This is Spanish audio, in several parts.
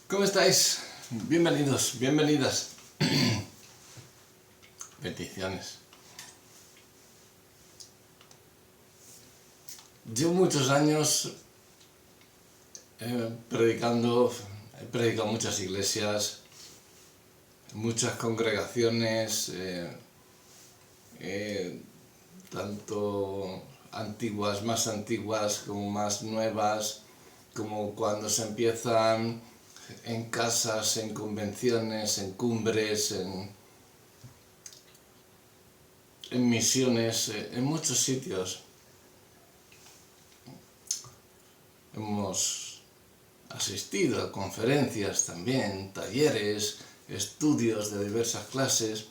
¿Cómo estáis? Bienvenidos, bienvenidas. Peticiones. Llevo muchos años predicando, he predicado en muchas iglesias, muchas congregaciones, tanto antiguas, más antiguas como más nuevas, como cuando se empiezan en casas, en convenciones, en cumbres, en misiones, en muchos sitios. Hemos asistido a conferencias también, talleres, estudios de diversas clases,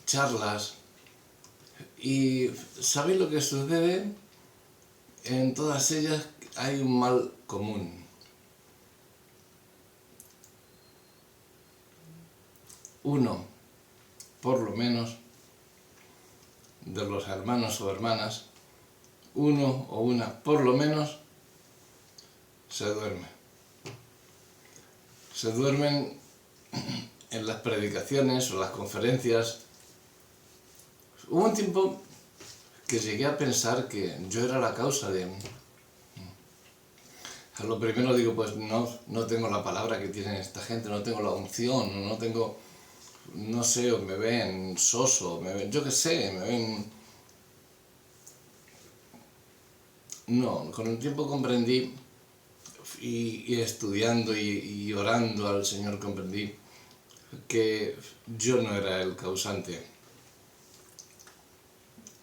charlas. Y ¿sabéis lo que sucede? En todas ellas hay un mal común. Uno, por lo menos, de los hermanos o hermanas, uno o una, por lo menos, se duerme. Se duermen en las predicaciones o las conferencias. Hubo un tiempo que llegué a pensar que yo era la causa de... A lo primero digo, pues no tengo la palabra que tienen esta gente, no tengo la unción, no tengo... No sé, o me ven soso, me ven, yo qué sé, me ven... No, con el tiempo comprendí y estudiando y orando al Señor comprendí que yo no era el causante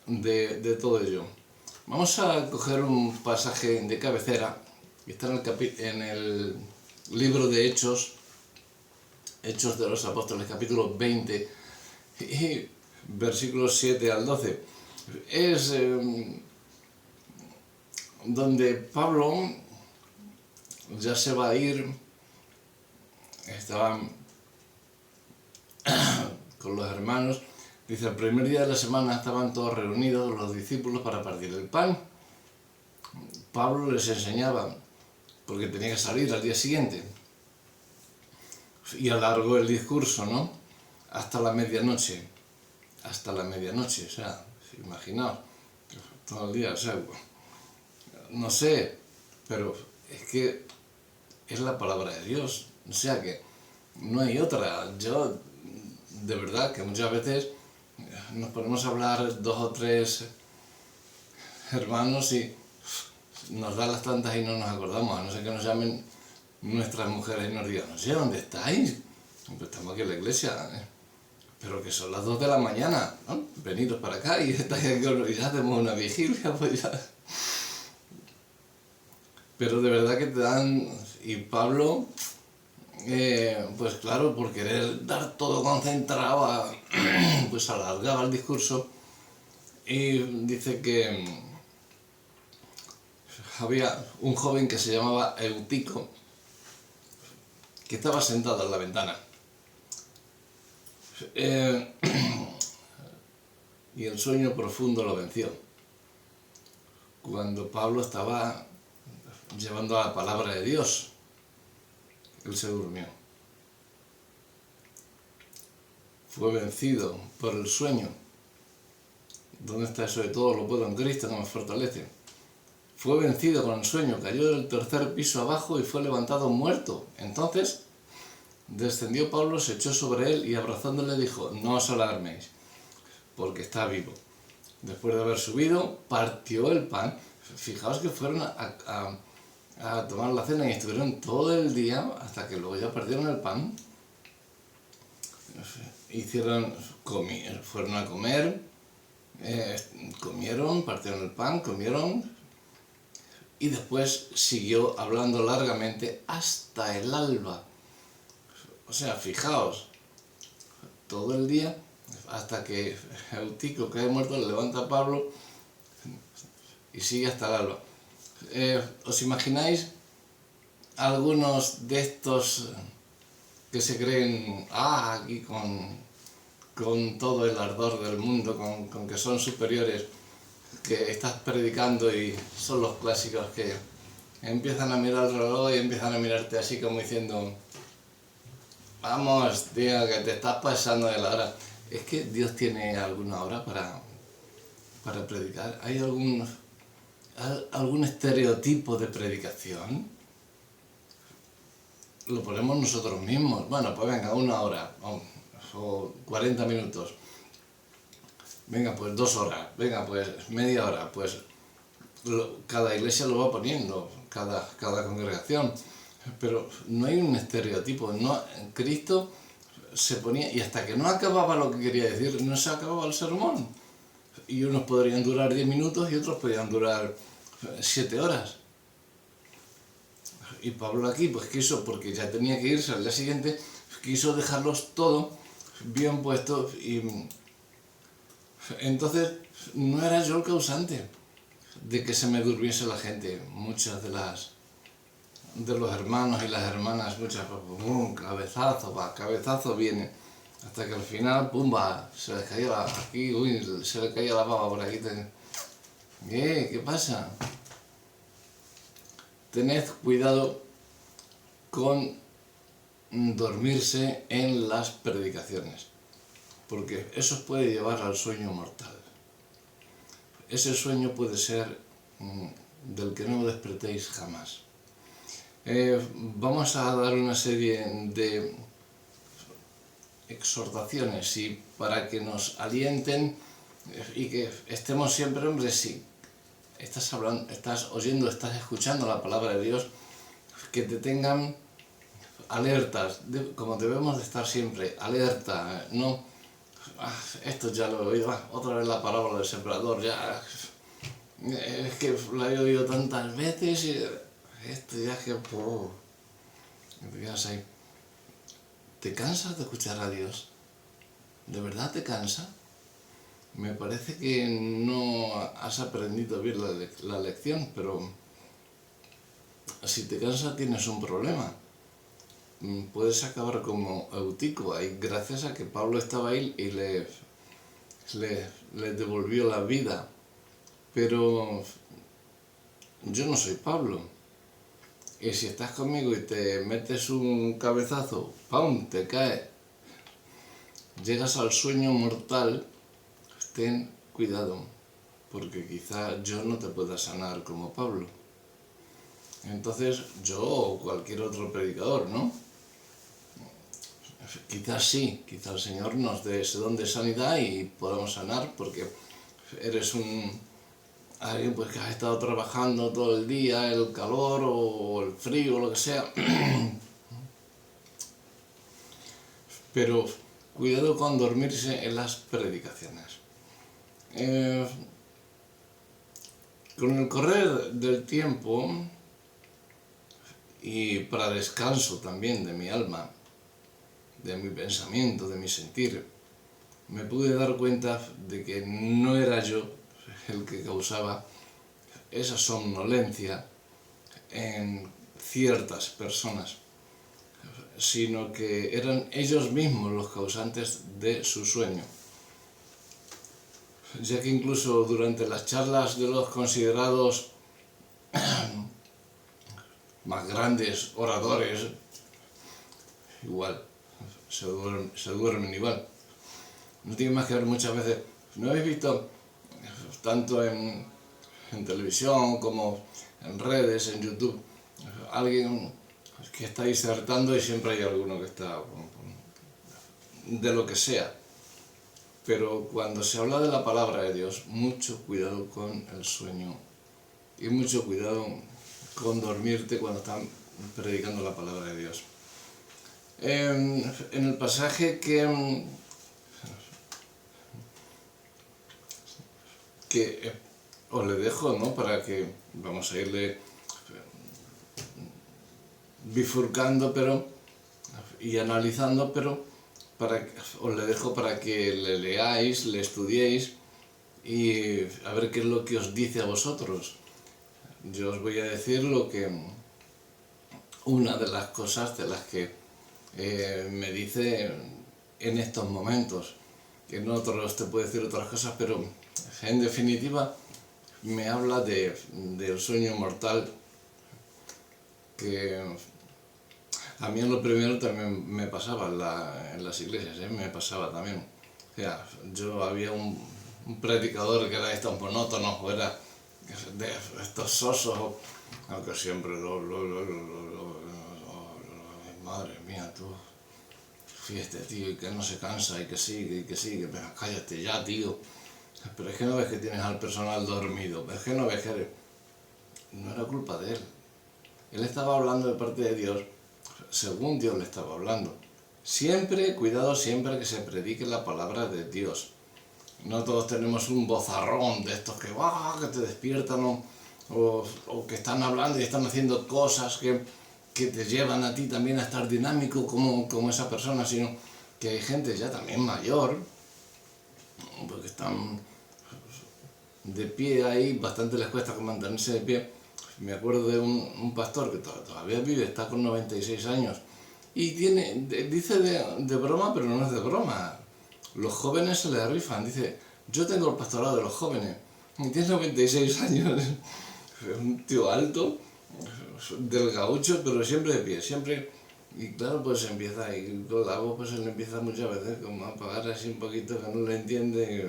de todo ello. Vamos a coger un pasaje de cabecera que está en el libro de Hechos, Hechos de los Apóstoles, capítulo 20, y versículos 7 al 12. Es donde Pablo ya se va a ir, estaba con los hermanos, dice, el primer día de la semana estaban todos reunidos los discípulos para partir el pan. Pablo les enseñaba, porque tenía que salir al día siguiente, y alargó el discurso, ¿no? Hasta la medianoche, o sea, imaginaos, todo el día, o sea, no sé, pero es que es la palabra de Dios, o sea que no hay otra. Yo, de verdad, que muchas veces nos ponemos a hablar dos o tres hermanos y nos da las tantas y no nos acordamos, a no ser que nos llamen nuestras mujeres y nos digan, no sé, ¿dónde estáis? Pues estamos aquí en la iglesia, pero que son las 2 de la mañana, ¿no? Venidos para acá y estáis aquí y ya hacemos una vigilia, pues ya... Pero de verdad que te dan... Y Pablo, pues claro, por querer dar todo concentrado, pues alargaba el discurso y dice que había un joven que se llamaba Eutico, que estaba sentado en la ventana. Y el sueño profundo lo venció. Cuando Pablo estaba llevando la palabra de Dios, él se durmió. Fue vencido por el sueño. ¿Dónde está eso de todo lo puedo en Cristo que me fortalece? Fue vencido con el sueño, cayó del tercer piso abajo y fue levantado muerto. Entonces descendió Pablo, se echó sobre él y abrazándole dijo, no os alarméis, porque está vivo. Después de haber subido, partió el pan. Fijaos que fueron a tomar la cena y estuvieron todo el día hasta que luego ya perdieron el pan. Fueron a comer, comieron, partieron el pan, comieron y después siguió hablando largamente hasta el alba. O sea, fijaos, todo el día hasta que Eutico cae muerto, le levanta a Pablo y sigue hasta el alba. ¿Os imagináis algunos de estos que se creen aquí con todo el ardor del mundo, con que son superiores, que estás predicando y son los clásicos que empiezan a mirar el reloj y empiezan a mirarte así como diciendo, vamos, tío, que te estás pasando de la hora. ¿Es que Dios tiene alguna hora para predicar? ¿Hay algún estereotipo de predicación? Lo ponemos nosotros mismos. Bueno, pues venga, 1 hora o 40 minutos. Venga, pues 2 horas. Venga, pues media hora. Pues cada iglesia lo va poniendo, cada congregación. Pero no hay un estereotipo. No, Cristo se ponía, y hasta que no acababa lo que quería decir, no se acababa el sermón. Y unos podrían durar 10 minutos y otros podrían durar 7 horas. Y Pablo aquí pues quiso, porque ya tenía que irse al día siguiente, quiso dejarlos todo bien puestos, y entonces no era yo el causante de que se me durmiese la gente. Muchas de los hermanos y las hermanas, muchas, cabezazo viene, hasta que al final, pumba, se les caía se les caía la baba por aquí. ¿Qué pasa? Tened cuidado con dormirse en las predicaciones, porque eso os puede llevar al sueño mortal. Ese sueño puede ser del que no despertéis jamás. Vamos a dar una serie de exhortaciones y para que nos alienten y que estemos siempre, hombre, sí. Estás oyendo, estás escuchando la palabra de Dios, que te tengan alertas, como debemos de estar siempre, alerta, no, esto ya lo he oído, otra vez la parábola del sembrador, ya, es que la he oído tantas veces y esto ya es que, te quedas ahí. ¿Te cansas de escuchar a Dios? ¿De verdad te cansa? Me parece que no has aprendido bien la lección, pero si te cansas tienes un problema. Puedes acabar como Eutico, ahí gracias a que Pablo estaba ahí y le devolvió la vida. Pero yo no soy Pablo. Y si estás conmigo y te metes un cabezazo, ¡pum!, te cae, llegas al sueño mortal. Ten cuidado, porque quizá yo no te pueda sanar como Pablo. Entonces, yo o cualquier otro predicador, ¿no? Quizás sí, quizá el Señor nos dé ese don de sanidad y podamos sanar, porque eres alguien pues que has estado trabajando todo el día, el calor o el frío o lo que sea. Pero cuidado con dormirse en las predicaciones. Con el correr del tiempo y para descanso también de mi alma, de mi pensamiento, de mi sentir, me pude dar cuenta de que no era yo el que causaba esa somnolencia en ciertas personas, sino que eran ellos mismos los causantes de su sueño. Ya que incluso durante las charlas de los considerados más grandes oradores, igual, se duermen igual. No tiene más que ver muchas veces. ¿No habéis visto, tanto en televisión como en redes, en YouTube, alguien que está disertando y siempre hay alguno que está de lo que sea? Pero cuando se habla de la palabra de Dios, mucho cuidado con el sueño y mucho cuidado con dormirte cuando están predicando la palabra de Dios. En el pasaje que os le dejo, ¿no?, para que vamos a irle bifurcando y analizando, pero os le dejo para que le leáis, le estudiéis y a ver qué es lo que os dice a vosotros. Yo os voy a decir una de las cosas de las que me dice en estos momentos, que en otros te puede decir otras cosas, pero en definitiva me habla del sueño mortal que a mí en lo primero también me pasaba en las iglesias, me pasaba también. O sea, yo había un predicador que era de estos monótonos, o era de estos sosos, aunque siempre madre mía, tú, fíjate, tío, y que no se cansa, y que sigue, pero cállate ya, tío. Pero es que no ves que tienes al personal dormido, es que no ves que... No era culpa de él. Él estaba hablando de parte de Dios, según Dios le estaba hablando. Siempre, cuidado siempre que se predique la palabra de Dios. No todos tenemos un vozarrón de estos que te despiertan o que están hablando y están haciendo cosas que te llevan a ti también a estar dinámico como esa persona, sino que hay gente ya también mayor, porque están de pie ahí, bastante les cuesta mantenerse de pie. Me acuerdo de un pastor que todavía vive, está con 96 años, y dice de broma, pero no es de broma. Los jóvenes se le rifan, dice, yo tengo el pastorado de los jóvenes, y tiene 96 años, es un tío alto, del gaucho, pero siempre de pie, siempre. Y claro, pues empieza, y con la voz pues él empieza muchas veces como a apagar así un poquito, que no le entiende,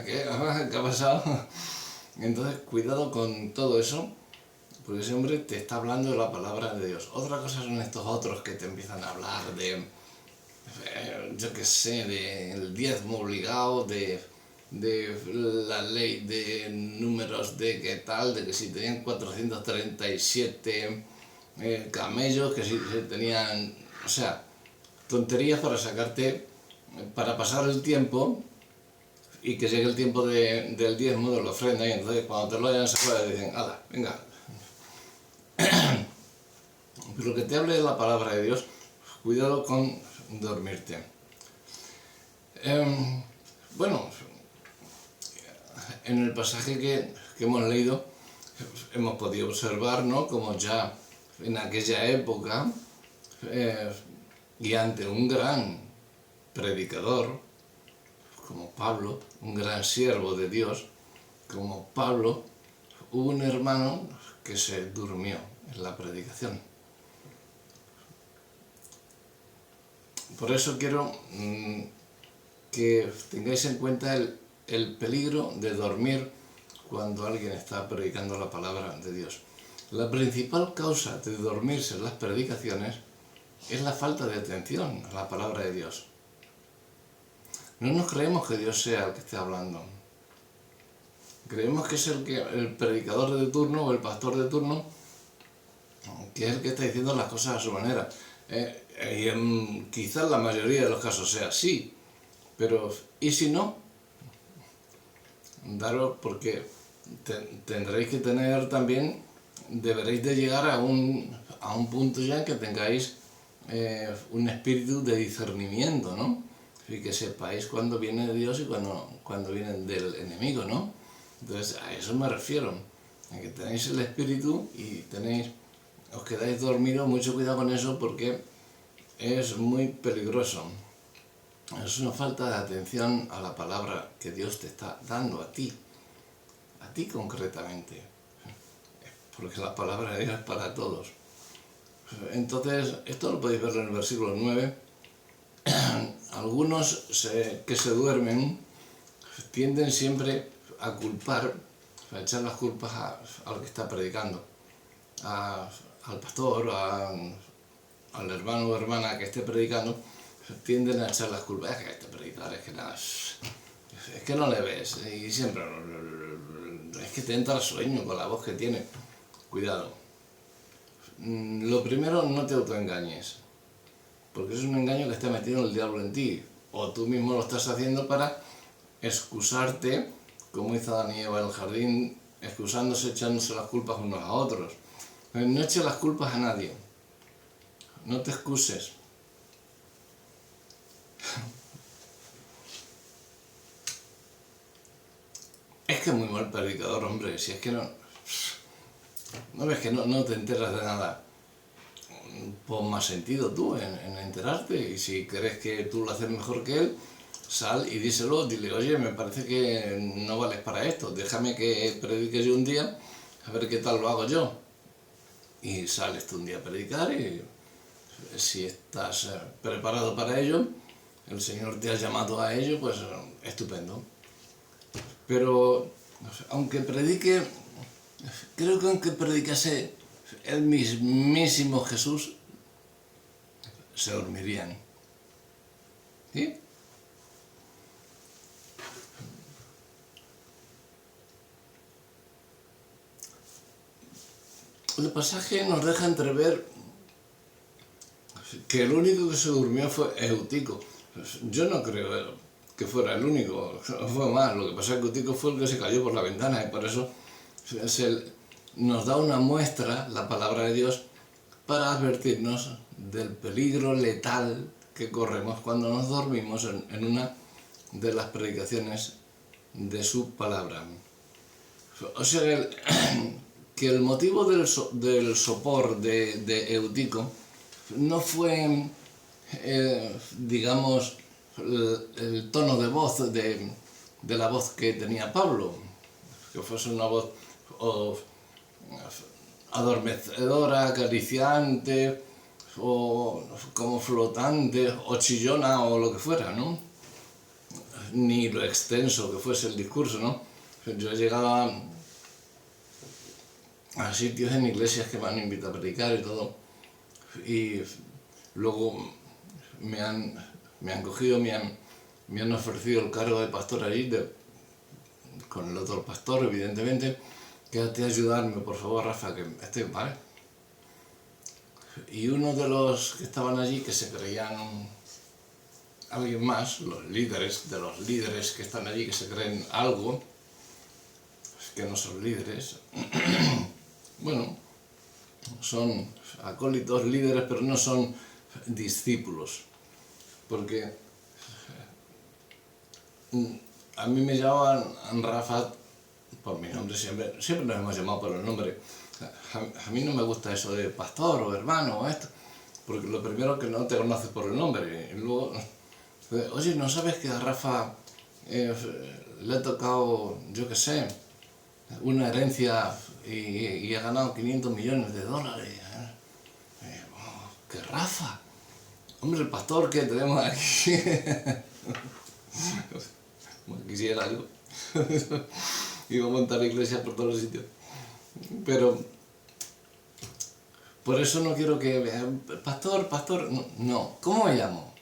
¿qué ha pasado? Entonces, cuidado con todo eso, porque ese hombre te está hablando de la palabra de Dios. Otra cosa son estos otros que te empiezan a hablar de, yo qué sé, del diezmo obligado, de la ley de números de qué tal, de que si tenían 437 camellos, que si tenían, o sea, tonterías para sacarte, para pasar el tiempo y que llegue el tiempo del diezmo, de la ofrenda, y entonces cuando te lo hayan sacado dicen, hala, venga. Pero que te hable de la palabra de Dios, cuidado con dormirte. Bueno, en el pasaje que hemos leído hemos podido observar, ¿no?, como ya en aquella época y ante un gran predicador como Pablo, un gran siervo de Dios como Pablo, hubo un hermano que se durmió en la predicación. Por eso quiero que tengáis en cuenta el peligro de dormir cuando alguien está predicando la palabra de Dios. La principal causa de dormirse en las predicaciones es la falta de atención a la palabra de Dios. No nos creemos que Dios sea el que esté hablando. Creemos que es el predicador de turno o el pastor de turno, que es el que está diciendo las cosas a su manera. Y quizás la mayoría de los casos sea así, pero ¿y si no? Daros, porque tendréis que tener también, deberéis de llegar a un punto ya en que tengáis un espíritu de discernimiento, ¿no? Y que sepáis cuándo viene de Dios y cuándo viene del enemigo, ¿no? Entonces a eso me refiero, a que tenéis el espíritu y os quedáis dormidos. Mucho cuidado con eso, porque es muy peligroso. Es una falta de atención a la palabra que Dios te está dando a ti concretamente, porque la palabra de Dios es para todos. Entonces, esto lo podéis ver en el versículo 9. Algunos que se duermen tienden siempre a culpar, a echar las culpas al que está predicando, al pastor, al hermano o hermana que esté predicando. Tienden a echar las culpas, es que este predicador es que nada, es que no le ves, y siempre es que te entra sueño con la voz que tiene. Cuidado. Lo primero, no te autoengañes, porque es un engaño que está metiendo el diablo en ti, o tú mismo lo estás haciendo para excusarte, como hizo Adán y Eva en el jardín, excusándose, echándose las culpas unos a otros. No eches las culpas a nadie, no te excuses. Es que es muy mal predicador, hombre, si es que no ves que no te enteras de nada. Pon más sentido tú en enterarte, y si crees que tú lo haces mejor que él, sal y díselo, dile, oye, me parece que no vales para esto, déjame que predique yo un día, a ver qué tal lo hago yo. y sales tú un día a predicar y si estás preparado para ello, el Señor te ha llamado a ello, pues estupendo. Pero aunque predique, creo que aunque predicase el mismísimo Jesús, se dormirían. ¿Sí? El pasaje nos deja entrever que el único que se durmió fue Eutico. Yo no creo que fuera el único, fue más. Lo que pasa es que Eutico fue el que se cayó por la ventana y por eso nos da una muestra, la palabra de Dios, para advertirnos del peligro letal que corremos cuando nos dormimos en una de las predicaciones de su palabra. O sea, que el motivo del sopor de Eutico no fue, digamos, el tono de voz de la voz que tenía Pablo, que fuese una voz adormecedora, acariciante, o como flotante, o chillona, o lo que fuera, ¿no? Ni lo extenso que fuese el discurso, ¿no? Yo he llegado a sitios en iglesias que me han invitado a predicar y todo, y luego me han cogido, me han ofrecido el cargo de pastor allí, con el otro pastor, evidentemente. Quédate a ayudarme, por favor, Rafa, que estoy mal. Y uno de los que estaban allí, que se creían alguien más, los líderes que están allí, que se creen algo, que no son líderes, bueno, son acólitos, líderes, pero no son discípulos, porque a mí me llamaban Rafa por mi nombre, siempre nos hemos llamado por el nombre. A mí no me gusta eso de pastor o hermano o esto, porque lo primero que no te conoces por el nombre, y luego, oye, ¿no sabes que a Rafa le ha tocado, yo qué sé, una herencia y ha ganado 500 millones de dólares? Oh, ¡qué Rafa! Hombre, el pastor que tenemos aquí. Quisiera algo. Iba a montar iglesias por todos los sitios. Pero por eso no quiero que pastor, no. ¿Cómo me llamo?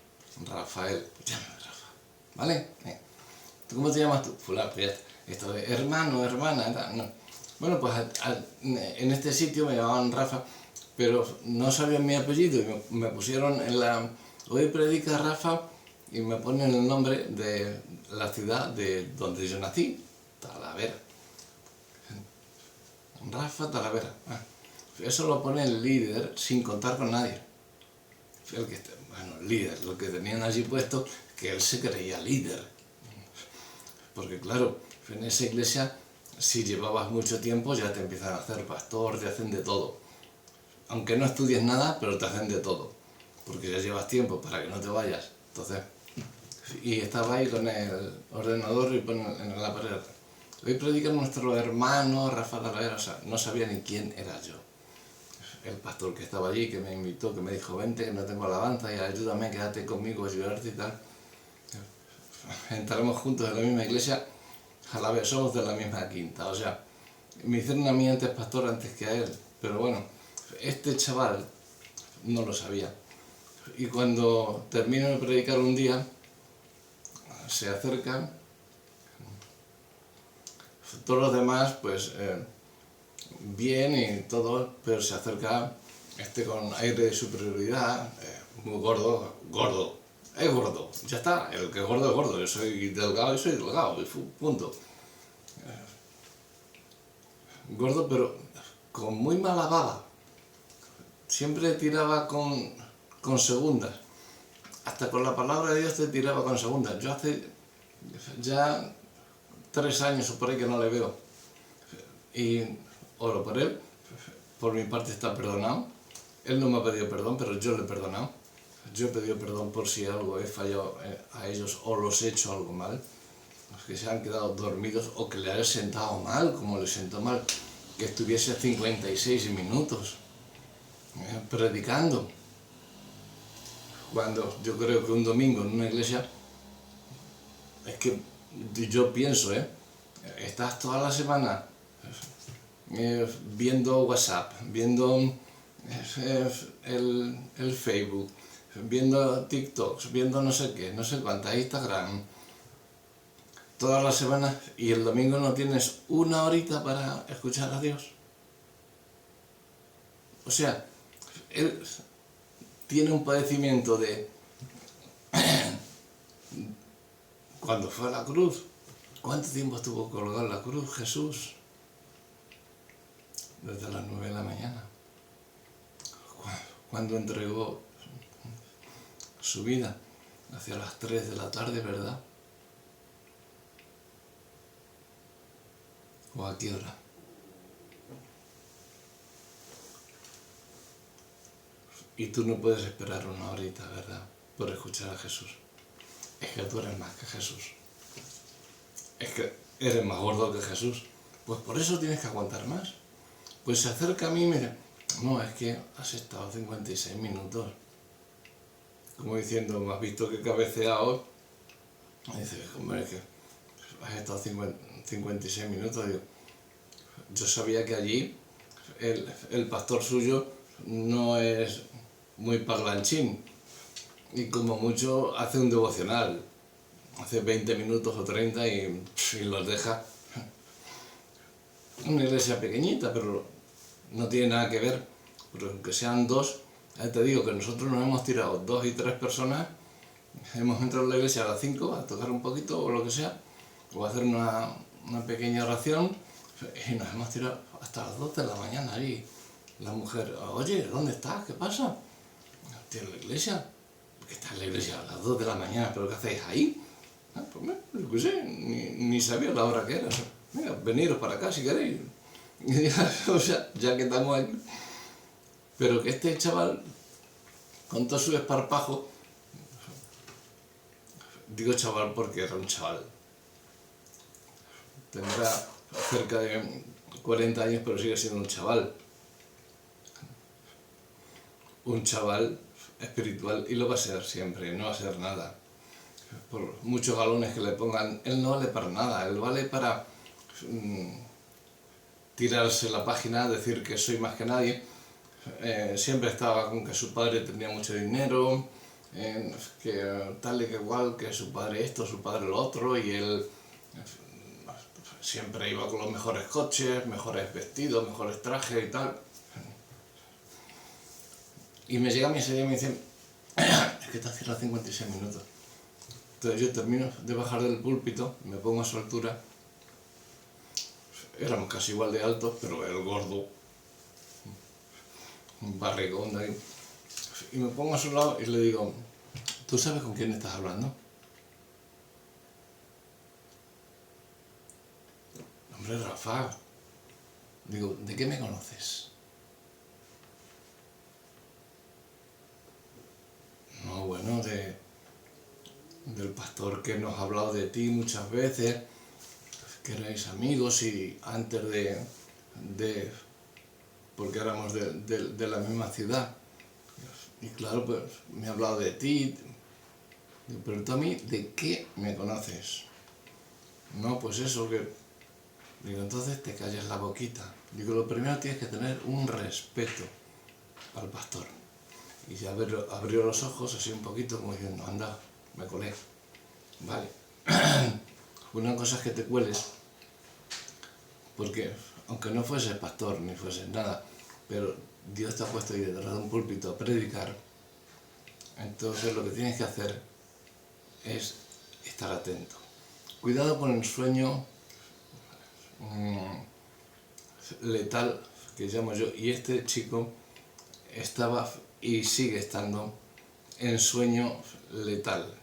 Rafael. Pues llámame Rafa, ¿vale? ¿Tú cómo te llamas tú? Fulano, pues ya está. Esto de hermano, hermana, no. Bueno, pues en este sitio me llamaban Rafa, pero no sabían mi apellido y me pusieron en la... Hoy predica Rafa y me ponen el nombre de la ciudad de donde yo nací, Talavera. Rafa Talavera. Eso lo pone el líder sin contar con nadie. El líder, lo que tenían allí puesto, que él se creía líder. Porque claro, en esa iglesia, si llevabas mucho tiempo, ya te empiezan a hacer pastor, te hacen de todo. Aunque no estudies nada, pero te hacen de todo. Porque ya llevas tiempo para que no te vayas. Entonces, y estaba ahí con el ordenador y en la pared. Hoy predica nuestro hermano Rafa Talavera, o sea, no sabía ni quién era yo. El pastor que estaba allí, que me invitó, que me dijo, vente, que no tengo alabanza y ayúdame, quédate conmigo, ayudarte y tal. Entraremos juntos en la misma iglesia, a la vez somos de la misma quinta, o sea, me hicieron a mí antes pastor antes que a él, pero bueno, este chaval no lo sabía. Y cuando termino de predicar un día, se acercan, todos los demás, pues, bien y todo, pero se acerca con aire de superioridad, muy gordo, es gordo, ya está, el que es gordo, yo soy delgado, y punto. Gordo, pero con muy mala baba, siempre tiraba con segundas, hasta con la palabra de Dios te tiraba con segundas. Yo hace ya 3 años o por ahí que no le veo, y oro por él, por mi parte está perdonado. Él no me ha pedido perdón, pero yo le he perdonado. Yo he pedido perdón por si algo he fallado a ellos o los he hecho algo mal, que se han quedado dormidos o que le he sentado mal, como le sentó mal que estuviese 56 minutos. predicando. Cuando yo creo que un domingo en una iglesia, es que yo pienso, estás toda la semana viendo WhatsApp, viendo el Facebook, viendo TikToks, viendo no sé qué, no sé cuántas, Instagram, todas las semanas, y el domingo no tienes una horita para escuchar a Dios. O sea, él tiene un padecimiento de cuando fue a la cruz. ¿Cuánto tiempo estuvo colgado en la cruz Jesús? Desde las 9 de la mañana. Cuando entregó su vida, hacia las 3 de la tarde, ¿verdad? ¿O a qué hora? Y tú no puedes esperar una horita, ¿verdad? Por escuchar a Jesús. Es que tú eres más que Jesús. Es que eres más gordo que Jesús. Pues por eso tienes que aguantar más. Pues se acerca a mí y me dice, no, es que has estado 56 minutos. Como diciendo, ¿me has visto que he cabeceado? Y dice, hombre, es que has estado 56 minutos. Digo, yo sabía que allí el pastor suyo no es muy parlanchín. Y como mucho hace un devocional. Hace 20 minutos o 30 y los deja. Una iglesia pequeñita, pero no tiene nada que ver. Pero aunque sean dos, ya te digo que nosotros nos hemos tirado 2 y 3 personas, hemos entrado en la iglesia a las 5 a tocar un poquito o lo que sea, o a hacer una pequeña oración, y nos hemos tirado hasta las 2 de la mañana ahí. La mujer, oye, ¿dónde estás? ¿Qué pasa? Estoy en la iglesia. ¿Qué estás en la iglesia a las 2 de la mañana? ¿Pero qué hacéis ahí? Pues yo qué sé, ni sabía la hora que era. Mira, veniros para acá si queréis. O sea, ya que estamos aquí. Pero que este chaval, con todo su esparpajo, digo chaval porque era un chaval, tendrá cerca de 40 años, pero sigue siendo un chaval. Un chaval espiritual, y lo va a ser siempre, no va a ser nada. Por muchos galones que le pongan, él no vale para nada, él vale para tirarse la página, decir que soy más que nadie. Siempre estaba con que su padre tenía mucho dinero, que tal y que igual, que su padre esto, su padre lo otro, y él siempre iba con los mejores coches, mejores vestidos, mejores trajes y tal. Y me llega a mí ese día y me dicen, es que te has tirado 56 minutos. Entonces yo termino de bajar del púlpito, me pongo a su altura, éramos casi igual de altos, pero el gordo, un barrigón de ahí, y me pongo a su lado y le digo, ¿tú sabes con quién estás hablando? Hombre, Rafa, digo, ¿de qué me conoces? No, bueno, del pastor que nos ha hablado de ti muchas veces, que erais amigos y antes porque éramos de la misma ciudad. Y claro, pues me ha hablado de ti. Digo, pero tú a mí, ¿de qué me conoces? No, pues eso que... Digo, entonces te calles la boquita. Digo, lo primero tienes que tener un respeto al pastor. Y ya abrió los ojos así un poquito como diciendo, anda, me colé. Vale. Una cosa es que te cueles, porque aunque no fuese pastor ni fuese nada, pero Dios te ha puesto ahí detrás de un púlpito a predicar, entonces lo que tienes que hacer es estar atento. Cuidado con el sueño letal, que llamo yo, y este chico estaba y sigue estando en sueño letal,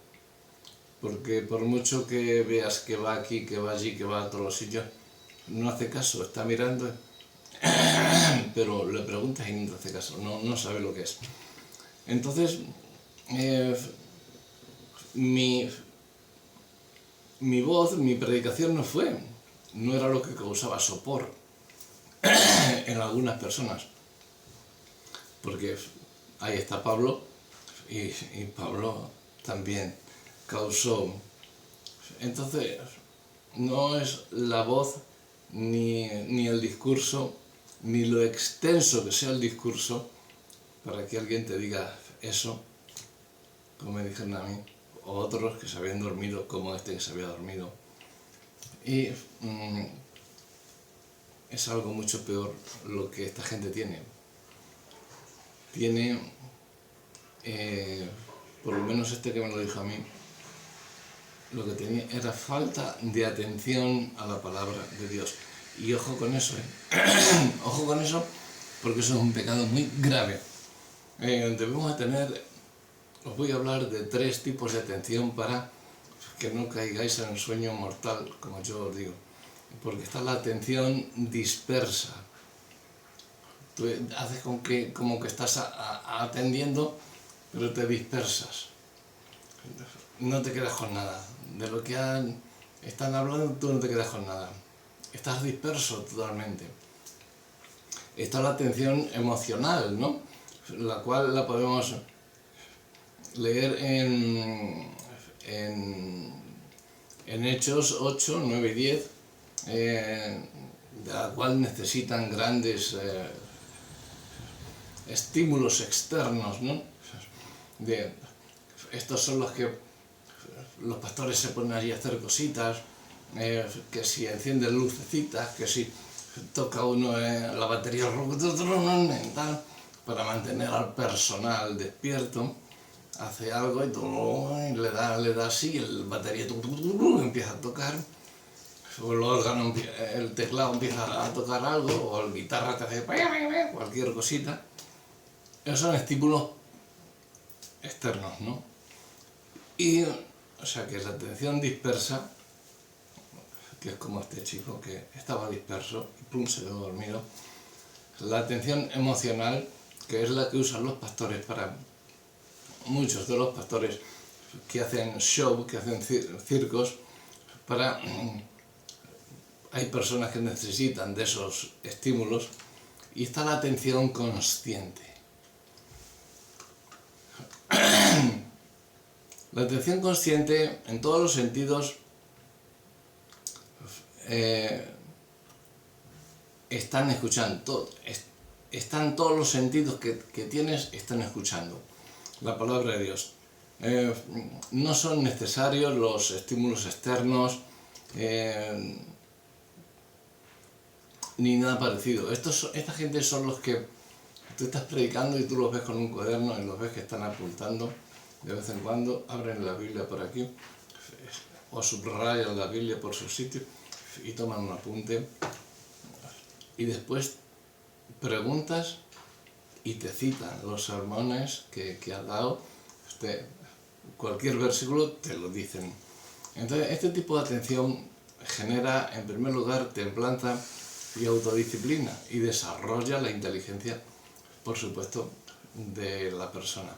porque por mucho que veas que va aquí, que va allí, que va a todos los sitios, no hace caso, está mirando, pero le preguntas y no te hace caso, no sabe lo que es. Entonces, mi voz, mi predicación no era lo que causaba sopor en algunas personas. porque ahí está Pablo, y Pablo también causó. Entonces, no es la voz, ni el discurso, ni lo extenso que sea el discurso, para que alguien te diga eso, como me dijeron a mí, o otros que se habían dormido, como este que se había dormido. Y es algo mucho peor lo que esta gente tiene. Tiene, por lo menos este que me lo dijo a mí, lo que tenía era falta de atención a la palabra de Dios. Y ojo con eso, ojo con eso, porque eso es un pecado muy grave. Debemos tener, os voy a hablar de 3 tipos de atención para que no caigáis en el sueño mortal, como yo os digo. Porque está la atención dispersa. Tú haces como que estás atendiendo, pero te dispersas. No te quedas con nada. De lo que están hablando, tú no te quedas con nada. Estás disperso totalmente. Está la atención emocional, ¿no? La cual la podemos leer en Hechos 8, 9 y 10, de la cual necesitan grandes estímulos externos, ¿no? Estos son los que los pastores se ponen allí a hacer cositas, que si encienden lucecitas, que si toca uno la batería tal, para mantener al personal despierto, hace algo y todo, y le da así, el batería empieza a tocar, o el órgano, el teclado empieza a tocar algo, o la guitarra te hace cualquier cosita. Esos son estímulos externos, ¿no? Y, o sea, que la atención dispersa, que es como este chico que estaba disperso y pum, se quedó dormido. La atención emocional, que es la que usan los pastores para... Muchos de los pastores que hacen show, que hacen circos, para... Hay personas que necesitan de esos estímulos, y está la atención consciente. La atención consciente, en todos los sentidos, están escuchando, están todos los sentidos que tienes, están escuchando la palabra de Dios. No son necesarios los estímulos externos, ni nada parecido. Esta gente son los que tú estás predicando y tú los ves con un cuaderno y los ves que están apuntando. De vez en cuando abren la Biblia por aquí o subrayan la Biblia por su sitio y toman un apunte, y después preguntas y te citan los sermones que has dado. Cualquier versículo te lo dicen. Entonces, este tipo de atención genera, en primer lugar, templanza y autodisciplina, y desarrolla la inteligencia, por supuesto, de la persona.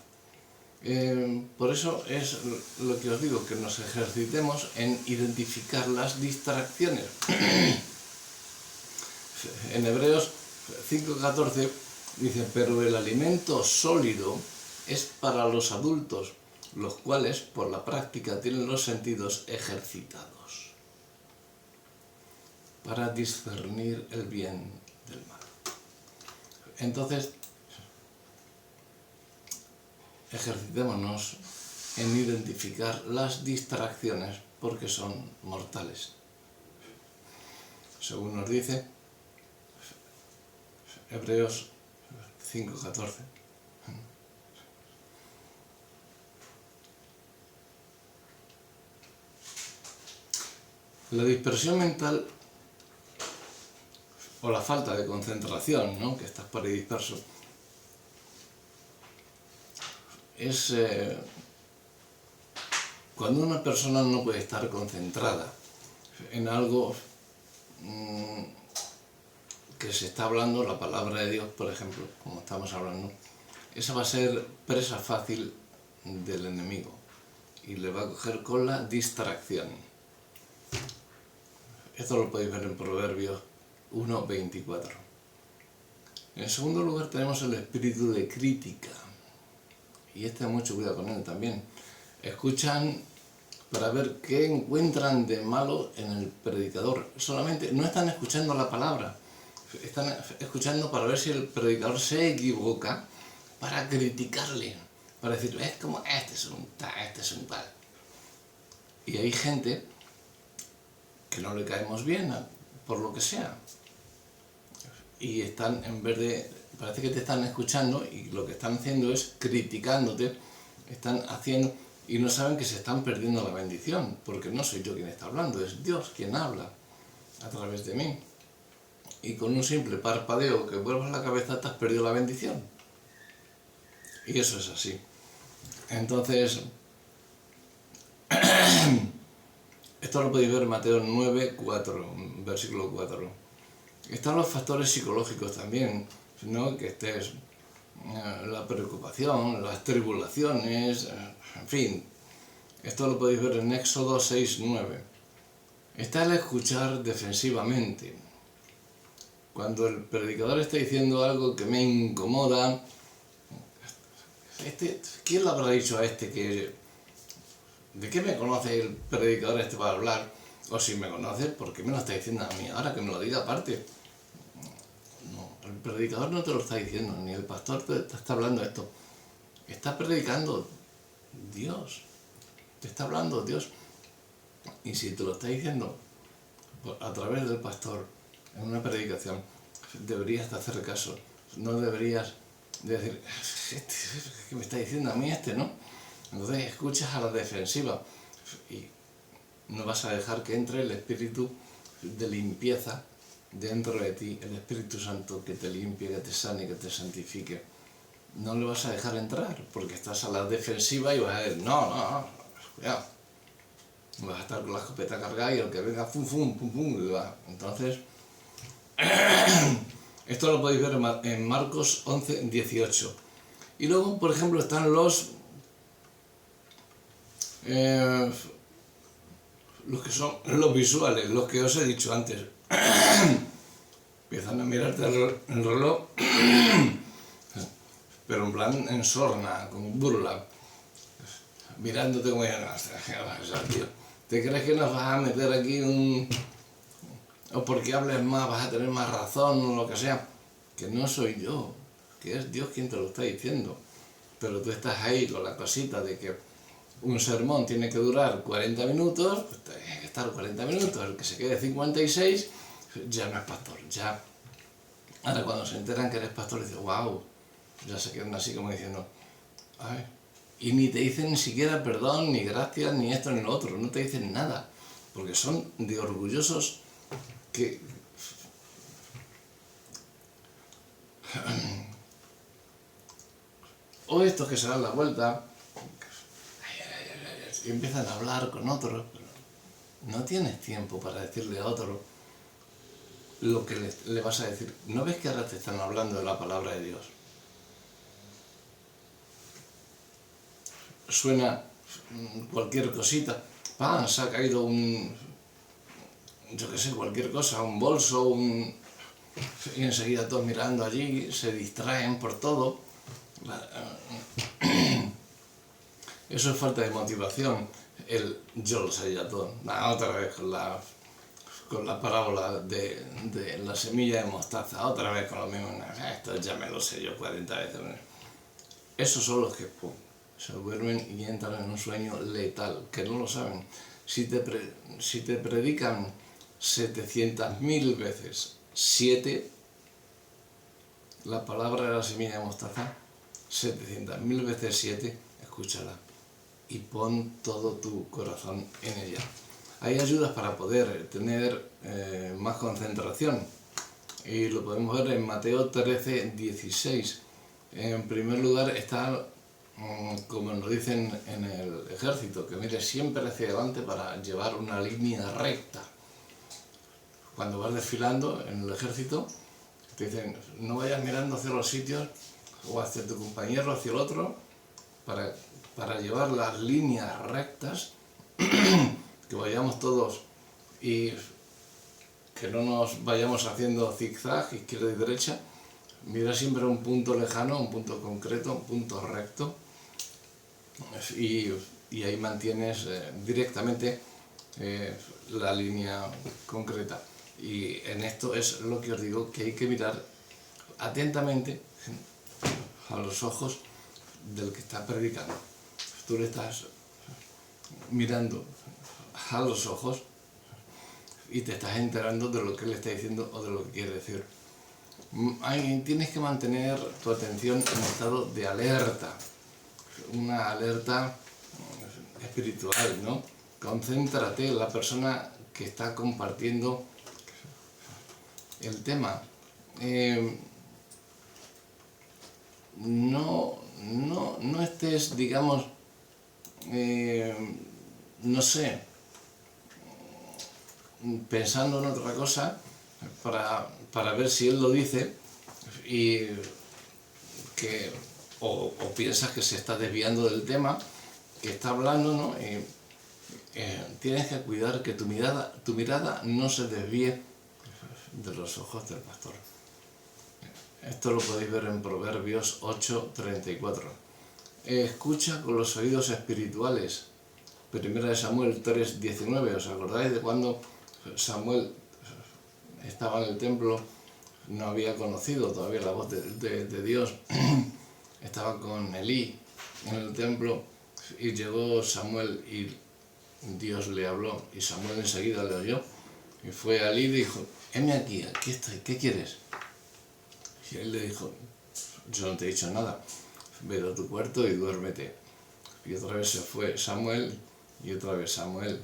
Por eso es lo que os digo, que nos ejercitemos en identificar las distracciones. En Hebreos 5:14 dice: pero el alimento sólido es para los adultos, los cuales por la práctica tienen los sentidos ejercitados para discernir el bien del mal. Entonces, ejercitémonos en identificar las distracciones, porque son mortales. Según nos dice Hebreos 5:14. La dispersión mental, o la falta de concentración, ¿no? Que estás por ahí disperso, es cuando una persona no puede estar concentrada en algo que se está hablando, la palabra de Dios, por ejemplo, como estamos hablando. Esa va a ser presa fácil del enemigo y le va a coger con la distracción. Esto lo podéis ver en Proverbios 1:24. En segundo lugar tenemos el espíritu de crítica. Y mucho cuidado con él también. Escuchan para ver qué encuentran de malo en el predicador. Solamente no están escuchando la palabra, están escuchando para ver si el predicador se equivoca, para criticarle, para decir, es como este es un tal, este es un tal. Y hay gente que no le caemos bien, por lo que sea. Y están, en vez de, parece que te están escuchando y lo que están haciendo es criticándote, están haciendo, y no saben que se están perdiendo la bendición, porque no soy yo quien está hablando, es Dios quien habla a través de mí. Y con un simple parpadeo que vuelvas la cabeza te has perdido la bendición. Y eso es así. Entonces, esto lo podéis ver en Mateo 9, 4, versículo 4. Están los factores psicológicos también, ¿no? Que estés la preocupación, las tribulaciones, en fin. Esto lo podéis ver en Éxodo 6, 9. Está el escuchar defensivamente. Cuando el predicador está diciendo algo que me incomoda, ¿quién le habrá dicho a este que... ¿De qué me conoce el predicador este para hablar? O si me conoce, ¿por qué me lo está diciendo a mí ahora? Que me lo diga aparte. No, el predicador no te lo está diciendo, ni el pastor te está hablando esto. Está predicando Dios. Te está hablando Dios. Y si te lo está diciendo a través del pastor en una predicación, deberías de hacer caso. No deberías de decir, ¿qué me está diciendo a mí este, no? Entonces escuchas a la defensiva y no vas a dejar que entre el espíritu de limpieza dentro de ti, el Espíritu Santo que te limpie, que te sane, que te santifique. No le vas a dejar entrar porque estás a la defensiva y vas a decir, no, cuidado. Vas a estar con la escopeta cargada y el que venga, fum, fum, pum, pum, y va. Entonces, esto lo podéis ver en Marcos 11, 18. Y luego, por ejemplo, están los que son los visuales, los que os he dicho antes. Empiezan a mirarte el reloj, pero en plan en sorna, con burla, mirándote como diciendo, tío, ¿te crees que nos vas a meter aquí o porque hables más vas a tener más razón o lo que sea? Que no soy yo, que es Dios quien te lo está diciendo. Pero tú estás ahí con la cosita de que un sermón tiene que durar 40 minutos, pues tienes que estar 40 minutos, el que se quede 56 ya no es pastor, ya. Ahora cuando se enteran que eres pastor dicen, wow, ya se quedan así como diciendo, ay, y ni te dicen ni siquiera perdón, ni gracias, ni esto, ni lo otro, no te dicen nada, porque son de orgullosos que... O estos que se dan la vuelta y empiezan a hablar con otros, pero no tienes tiempo para decirle a otro lo que le vas a decir. ¿No ves que ahora te están hablando de la palabra de Dios? Suena cualquier cosita, ¡pam! Se ha caído yo qué sé, cualquier cosa, un bolso, y enseguida todos mirando allí, se distraen por todo. Eso es falta de motivación, el yo lo sé ya todo. Otra vez con la parábola de la semilla de mostaza, otra vez con lo mismo, esto ya me lo sé yo 40 veces. Esos son los que se duermen y entran en un sueño letal, que no lo saben. Si te predican 700.000 veces 7, la palabra de la semilla de mostaza, 700.000 veces 7, escúchala y pon todo tu corazón en ella. Hay ayudas para poder tener más concentración y lo podemos ver en Mateo 13, 16. En primer lugar está, como nos dicen en el ejército, que mires siempre hacia adelante para llevar una línea recta. Cuando vas desfilando en el ejército, te dicen, no vayas mirando hacia los sitios o hacia tu compañero o hacia el otro, para llevar las líneas rectas, que vayamos todos y que no nos vayamos haciendo zigzag, izquierda y derecha, mira siempre un punto lejano, un punto concreto, un punto recto, y ahí mantienes directamente la línea concreta. Y en esto es lo que os digo, que hay que mirar atentamente a los ojos del que está predicando. Tú le estás mirando a los ojos y te estás enterando de lo que él está diciendo o de lo que quiere decir. Tienes que mantener tu atención en estado de alerta, una alerta espiritual, ¿no? Concéntrate en la persona que está compartiendo el tema. No estés, digamos, no sé, pensando en otra cosa para ver si él lo dice y o piensas que se está desviando del tema que está hablando, ¿no? Tienes que cuidar que tu mirada no se desvíe de los ojos del pastor. Esto lo podéis ver en Proverbios 8:34. Escucha con los oídos espirituales. 1 Samuel 3:19. ¿Os acordáis de cuando Samuel estaba en el templo? No había conocido todavía la voz de Dios. Estaba con Elí en el templo y llegó Samuel y Dios le habló y Samuel enseguida le oyó y fue a Elí y dijo: heme aquí estoy, ¿qué quieres? Y él le dijo: yo no te he dicho nada, vete a tu cuarto y duérmete. Y otra vez se fue Samuel y otra vez Samuel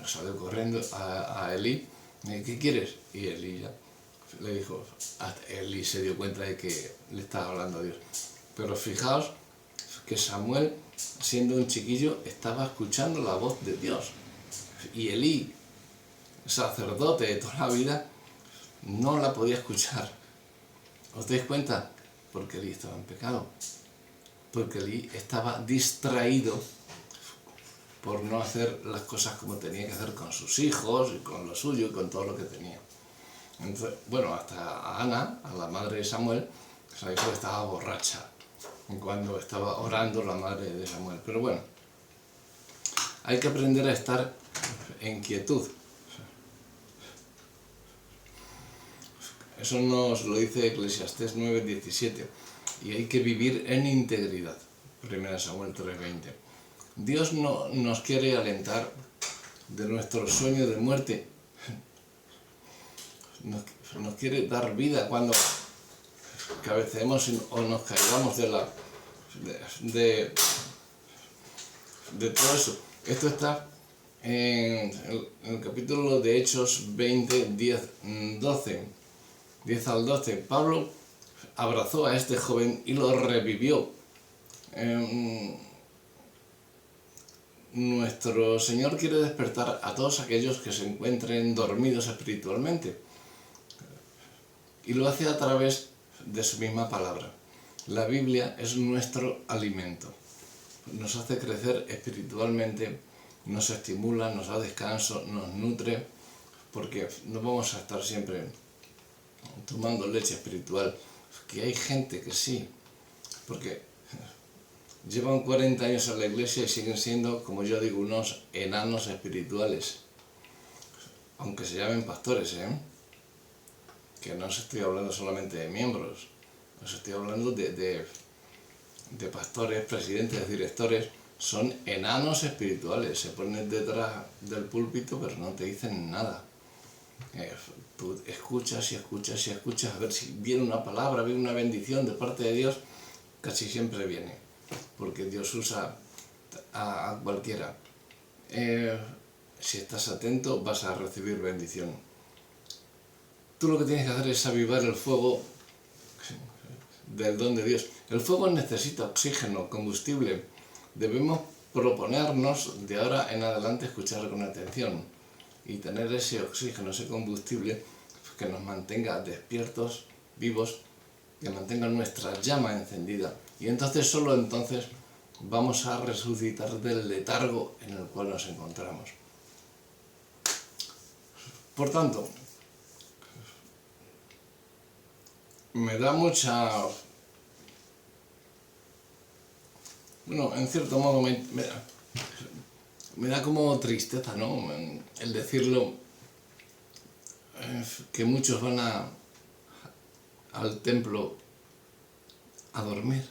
salió corriendo a Elí. ¿Qué quieres? Y Elí ya le dijo, Elí se dio cuenta de que le estaba hablando a Dios. Pero fijaos que Samuel, siendo un chiquillo, estaba escuchando la voz de Dios. Y Elí, sacerdote de toda la vida, no la podía escuchar. ¿Os dais cuenta? Porque Elí estaba en pecado. Porque Elí estaba distraído por no hacer las cosas como tenía que hacer con sus hijos y con lo suyo y con todo lo que tenía. Entonces, bueno, hasta a Ana, a la madre de Samuel, se dijo que estaba borracha cuando estaba orando la madre de Samuel. Pero bueno, hay que aprender a estar en quietud. Eso nos lo dice Eclesiastés 9:17. Y hay que vivir en integridad. 1 Samuel 3:20. Dios no nos quiere alentar de nuestro sueño de muerte. Nos quiere dar vida cuando cabeceemos o nos caigamos de todo eso. Esto está en el capítulo de Hechos 20, 10 al 12. Pablo abrazó a este joven y lo revivió. Nuestro Señor quiere despertar a todos aquellos que se encuentren dormidos espiritualmente. Y lo hace a través de su misma palabra. La Biblia es nuestro alimento. Nos hace crecer espiritualmente, nos estimula, nos da descanso, nos nutre, porque no vamos a estar siempre tomando leche espiritual. Que hay gente que sí, porque llevan 40 años en la iglesia y siguen siendo, como yo digo, unos enanos espirituales. Aunque se llamen pastores, que no os estoy hablando solamente de miembros, os estoy hablando de pastores, presidentes, directores. Son enanos espirituales, se ponen detrás del púlpito pero no te dicen nada. Tú escuchas y escuchas y escuchas a ver si viene una palabra, viene una bendición de parte de Dios. Casi siempre viene, porque Dios usa a cualquiera. Si estás atento vas a recibir bendición. Tú lo que tienes que hacer es avivar el fuego del don de Dios. El fuego necesita oxígeno, combustible. Debemos proponernos de ahora en adelante escuchar con atención y tener ese oxígeno, ese combustible que nos mantenga despiertos, vivos, que mantenga nuestra llama encendida. Y entonces, solo entonces, vamos a resucitar del letargo en el cual nos encontramos. Por tanto, me da mucha... Bueno, en cierto modo me da como tristeza, ¿no? El decirlo, que muchos van al templo a dormir.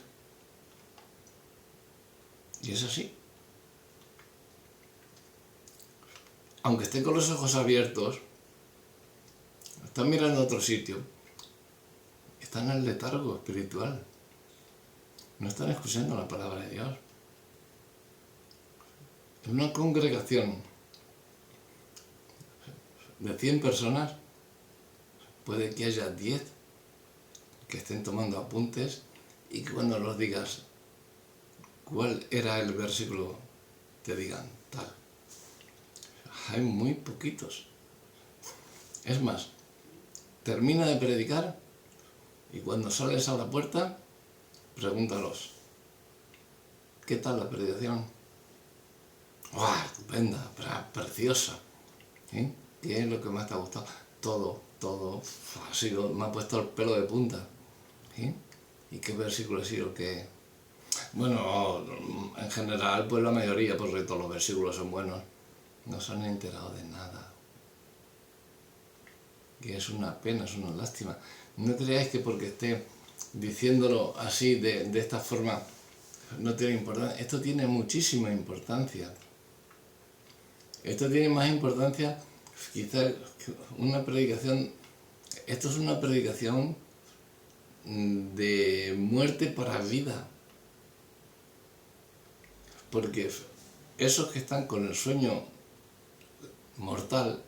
Y es así. Aunque estén con los ojos abiertos, están mirando a otro sitio, están en el letargo espiritual. No están escuchando la palabra de Dios. En una congregación de 100 personas, puede que haya 10 que estén tomando apuntes y que cuando los digas cuál era el versículo, te digan tal. Hay muy poquitos. Es más, termina de predicar y cuando sales a la puerta, pregúntalos, ¿qué tal la predicación? ¡Wow! Estupenda, preciosa. ¿Sí? ¿Qué es lo que más te ha gustado? Todo ha sido, me ha puesto el pelo de punta. ¿Sí? ¿Y qué versículo ha sido el que...? Bueno, en general, pues la mayoría, porque todos los versículos son buenos. No se han enterado de nada. Que es una pena, es una lástima. No creáis que porque esté diciéndolo así, de esta forma, no tiene importancia. Esto tiene muchísima importancia. Esto tiene más importancia, quizás, una predicación. Esto es una predicación de muerte para vida. Porque esos que están con el sueño mortal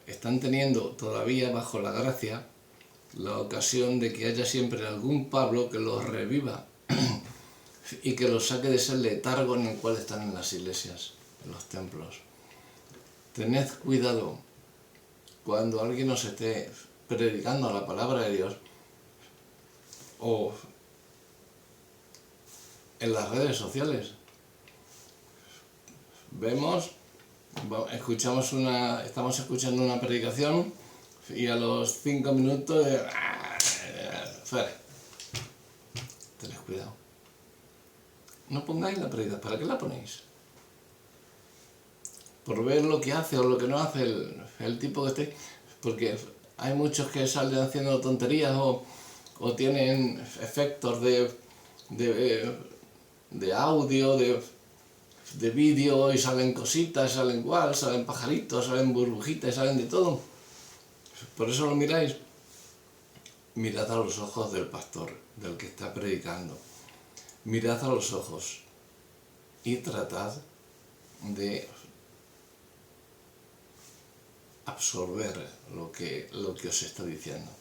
están teniendo todavía bajo la gracia la ocasión de que haya siempre algún Pablo que los reviva y que los saque de ese letargo en el cual están en las iglesias, en los templos. Tened cuidado cuando alguien os esté predicando la palabra de Dios o en las redes sociales. Estamos escuchando una predicación y a los 5 minutos fuera. Tened cuidado. No pongáis la predicación. ¿Para qué la ponéis? Por ver lo que hace o lo que no hace el tipo que esté. Porque hay muchos que salen haciendo tonterías o tienen efectos de audio, de vídeo, y salen cositas, salen salen pajaritos, salen burbujitas, salen de todo. Por eso lo miráis. Mirad a los ojos del pastor, del que está predicando. Mirad a los ojos y tratad de absorber lo que os está diciendo.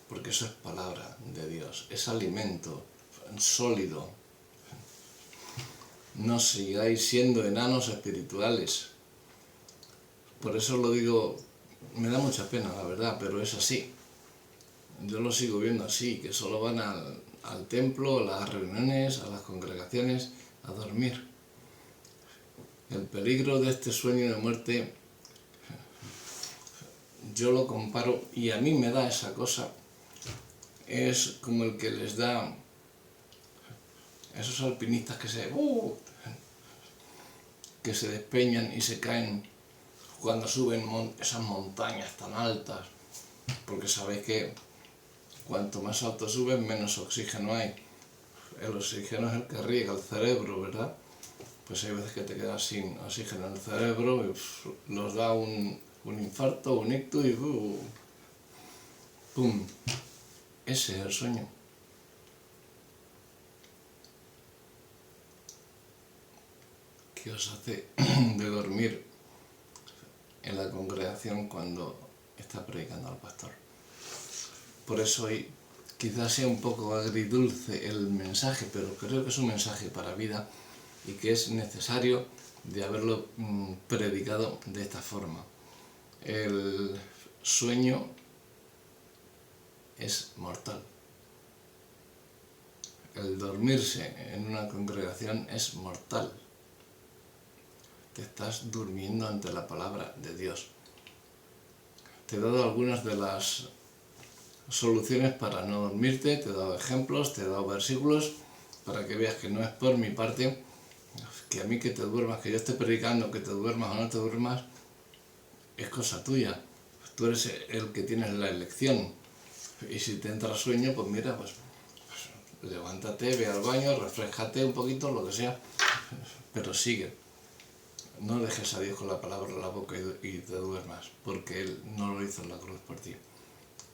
Porque eso es palabra de Dios, es alimento sólido. No sigáis siendo enanos espirituales. Por eso lo digo, me da mucha pena, la verdad, pero es así. Yo lo sigo viendo así, que solo van al templo, a las reuniones, a las congregaciones, a dormir. El peligro de este sueño de muerte, yo lo comparo, y a mí me da esa cosa, es como el que les da esos alpinistas que se despeñan y se caen cuando suben esas montañas tan altas, porque sabéis que cuanto más alto suben, menos oxígeno hay. El oxígeno es el que riega el cerebro, ¿verdad? Pues hay veces que te quedas sin oxígeno en el cerebro y nos da un infarto, un ictus y ¡pum! Ese es el sueño. Que os hace de dormir en la congregación cuando está predicando al pastor. Por eso hoy quizás sea un poco agridulce el mensaje, pero creo que es un mensaje para vida y que es necesario de haberlo predicado de esta forma. El sueño es mortal. El dormirse en una congregación es mortal. Te estás durmiendo ante la palabra de Dios. Te he dado algunas de las soluciones para no dormirte, te he dado ejemplos, te he dado versículos, para que veas que no es por mi parte, que a mí que te duermas, que yo esté predicando, que te duermas o no te duermas, es cosa tuya. Tú eres el que tienes la elección. Y si te entra sueño, pues mira, pues levántate, ve al baño, refrescate un poquito, lo que sea, pero sigue. No dejes a Dios con la palabra en la boca y te duermas, porque Él no lo hizo en la cruz por ti.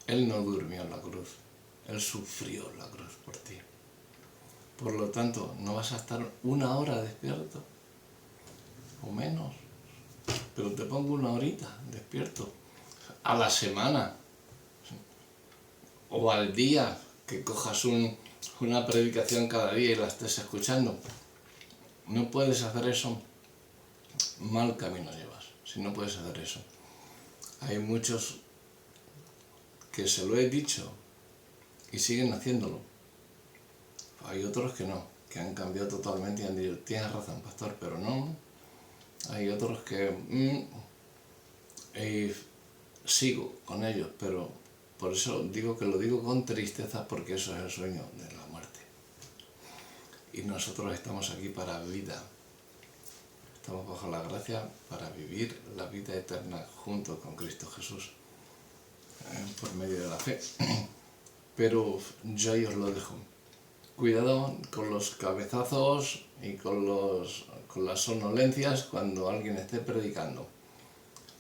Él no durmió en la cruz, Él sufrió en la cruz por ti. Por lo tanto, no vas a estar una hora despierto, o menos, pero te pongo una horita despierto, a la semana, o al día, que cojas una predicación cada día y la estés escuchando. No puedes hacer eso, mal camino llevas, si no puedes hacer eso. Hay muchos que se lo he dicho y siguen haciéndolo. Hay otros que no, que han cambiado totalmente y han dicho, tienes razón, pastor, pero no. Hay otros que sigo con ellos, pero por eso digo que lo digo con tristeza, porque eso es el sueño de la muerte. Y nosotros estamos aquí para vida. Estamos bajo la gracia para vivir la vida eterna junto con Cristo Jesús, por medio de la fe. Pero yo ahí os lo dejo. Cuidado con los cabezazos y con las somnolencias cuando alguien esté predicando.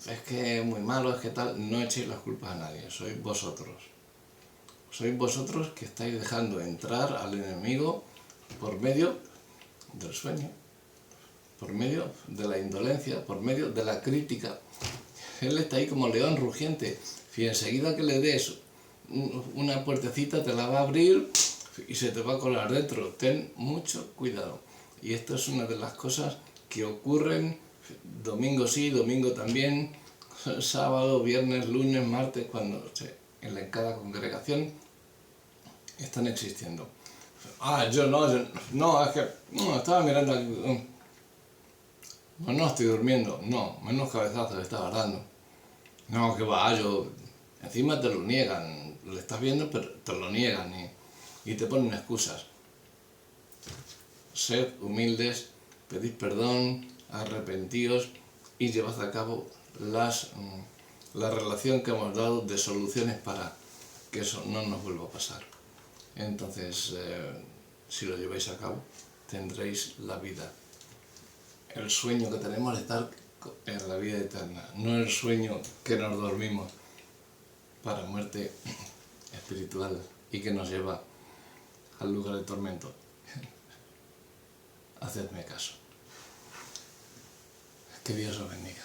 Es que es muy malo, es que tal. No echéis las culpas a nadie, sois vosotros. Sois vosotros que estáis dejando entrar al enemigo por medio del sueño, por medio de la indolencia, por medio de la crítica. Él está ahí como león rugiente. Y enseguida que le des una puertecita te la va a abrir y se te va a colar dentro. Ten mucho cuidado. Y esto es una de las cosas que ocurren domingo sí, domingo también, sábado, viernes, lunes, martes, cuando en cada congregación están existiendo. Yo no, es que no, estaba mirando aquí. No estoy durmiendo, no, menos cabezazos estaba dando. No, que va, encima te lo niegan, lo estás viendo, pero te lo niegan y te ponen excusas. Sed humildes, pedid perdón, arrepentíos y llevad a cabo la relación que hemos dado de soluciones para que eso no nos vuelva a pasar. Entonces, si lo lleváis a cabo, tendréis la vida. El sueño que tenemos de estar en la vida eterna, no el sueño que nos dormimos para muerte espiritual y que nos lleva al lugar de tormento. Hacedme caso. Que Dios os bendiga.